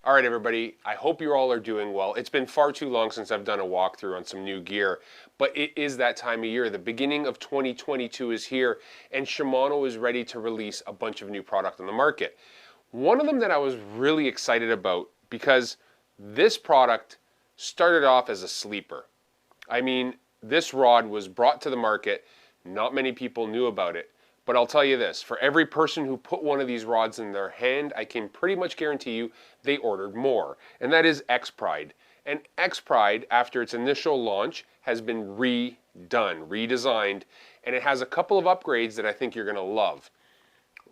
All right, everybody, I hope you all are doing well. It's been far too long since I've done a walkthrough on some new gear, but it is that time of year. The beginning of 2022 is here, and Shimano is ready to release a bunch of new product on the market. One of them that I was really excited about, because this product started off as a sleeper. I mean, this rod was brought to the market, not many people knew about it. But I'll tell you this, for every person who put one of these rods in their hand, I can pretty much guarantee you they ordered more. And that is EXPRIDE. And EXPRIDE, after its initial launch, has been redesigned, and it has a couple of upgrades that I think you're going to love.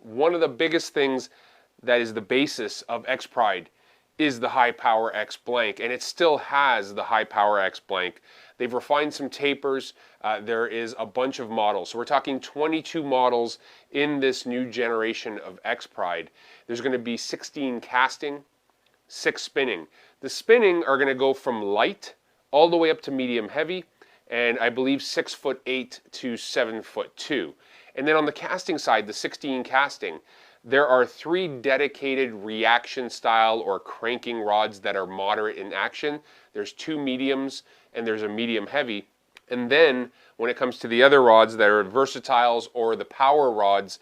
One of the biggest things that is the basis of EXPRIDE is the High Power X blank, and it still has the High Power X blank. They've refined some tapers. There is a bunch of models. So we're talking 22 models in this new generation of EXPRIDE. There's going to be 16 casting, 6 spinning. The spinning are going to go from light all the way up to medium heavy, and I believe 6'8" to 7'2". And then on the casting side, the 16 casting, there are 3 dedicated reaction style or cranking rods that are moderate in action. There's 2 mediums and there's a medium heavy. And then when it comes to the other rods that are versatiles or the power rods,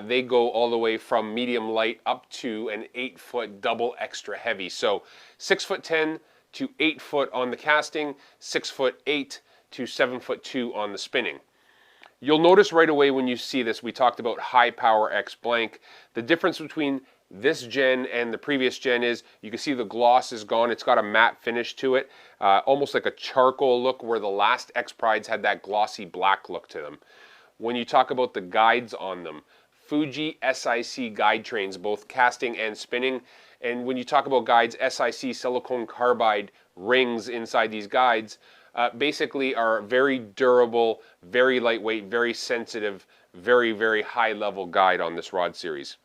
they go all the way from medium light up to an 8-foot double extra heavy. So 6'10" to 8 foot on the casting, 6'8" to 7'2" on the spinning. You'll notice right away when you see this, we talked about High Power X blank. The difference between this gen and the previous gen is you can see the gloss is gone. It's got a matte finish to it, almost like a charcoal look, where the last EXPRIDEs had that glossy black look to them. When you talk about the guides on them, Fuji SIC guide trains, both casting and spinning. And when you talk about guides, SIC silicone carbide rings inside these guides basically are very durable, very lightweight, very sensitive, very, very high level guide on this rod series.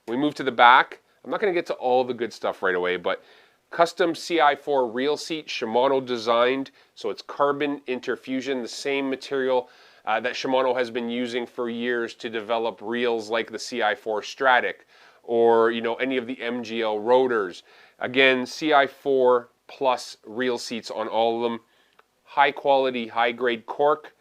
We move to the back. I'm not going to get to all the good stuff right away, but custom CI4 reel seat, Shimano designed, so it's carbon interfusion, the same material that Shimano has been using for years to develop reels like the CI4 Stratic or any of the MGL rotors. Again, CI4 plus reel seats on all of them. High quality, high grade cork.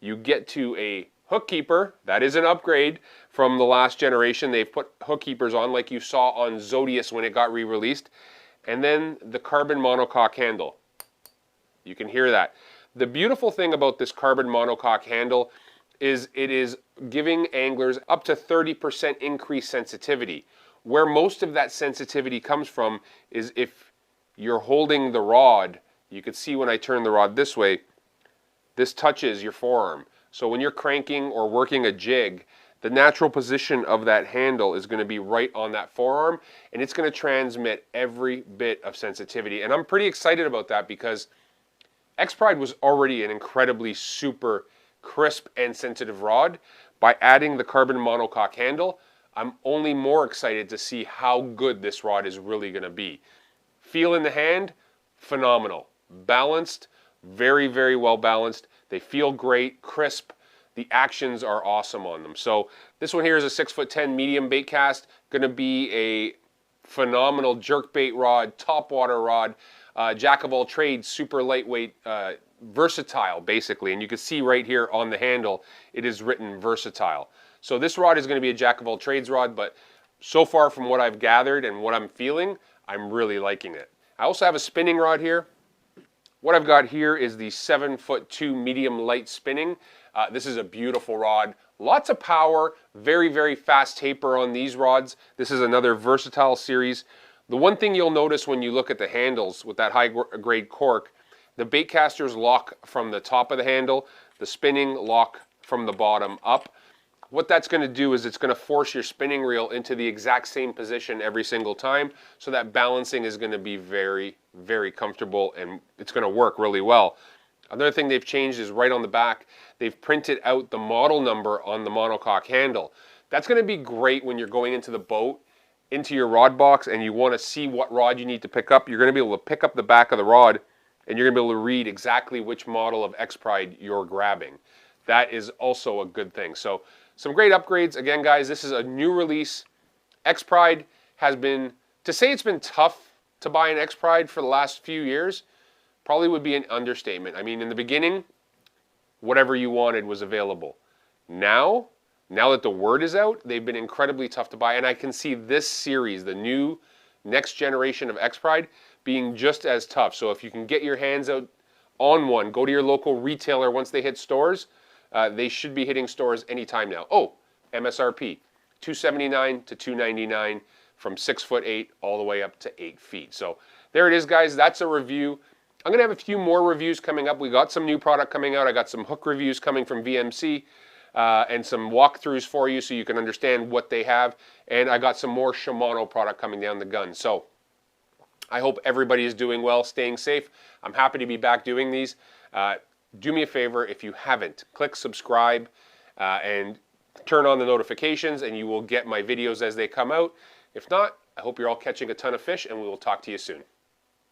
You get to a hook keeper. That is an upgrade from the last generation. They've put hook keepers on like you saw on Zodius when it got re-released. And then the carbon monocoque handle. You can hear that. The beautiful thing about this carbon monocoque handle is it is giving anglers up to 30% increased sensitivity. Where most of that sensitivity comes from is if you're holding the rod. You can see when I turn the rod this way, this touches your forearm. So when you're cranking or working a jig, the natural position of that handle is going to be right on that forearm, and it's going to transmit every bit of sensitivity. And I'm pretty excited about that because EXPRIDE was already an incredibly super crisp and sensitive rod. By adding the carbon monocoque handle, I'm only more excited to see how good this rod is really going to be. Feel in the hand, phenomenal. Balanced, very, very well balanced. They feel great, crisp. The actions are awesome on them. So this one here is a 6'10" medium bait cast. Going to be a phenomenal jerk bait rod, top water rod, jack of all trades, super lightweight, versatile basically. And you can see right here on the handle, it is written versatile. So this rod is going to be a jack of all trades rod, but so far from what I've gathered and what I'm feeling, I'm really liking it. I also have a spinning rod here. What I've got here is the 7'2" medium light spinning. This is a beautiful rod. Lots of power, very, very fast taper on these rods. This is another versatile series. The one thing you'll notice when you look at the handles with that high grade cork, the bait casters lock from the top of the handle, the spinning lock from the bottom up. What that's going to do is it's going to force your spinning reel into the exact same position every single time, so that balancing is going to be very, very comfortable and it's going to work really well. Another thing they've changed is right on the back, they've printed out the model number on the monocoque handle. That's going to be great when you're going into the boat, into your rod box, and you want to see what rod you need to pick up. You're going to be able to pick up the back of the rod and you're going to be able to read exactly which model of EXPRIDE you're grabbing. That is also a good thing. So some great upgrades. Again, guys, this is a new release. EXPRIDE has been, to say it's been tough to buy an X-Pride for the last few years probably would be an understatement. I mean, in the beginning, whatever you wanted was available. Now that the word is out, they've been incredibly tough to buy, and I can see this series, the new next generation of X-Pride, being just as tough. So if you can get your hands out on one, go to your local retailer once they hit stores. They should be hitting stores anytime now. Oh, MSRP, $279 to $299 from 6'8" all the way up to 8 feet. So there it is, guys. That's a review. I'm going to have a few more reviews coming up. We got some new product coming out. I got some hook reviews coming from VMC and some walkthroughs for you so you can understand what they have. And I got some more Shimano product coming down the gun. So I hope everybody is doing well, staying safe. I'm happy to be back doing these. Do me a favor, if you haven't, click subscribe and turn on the notifications and you will get my videos as they come out. If not, I hope you're all catching a ton of fish and we will talk to you soon.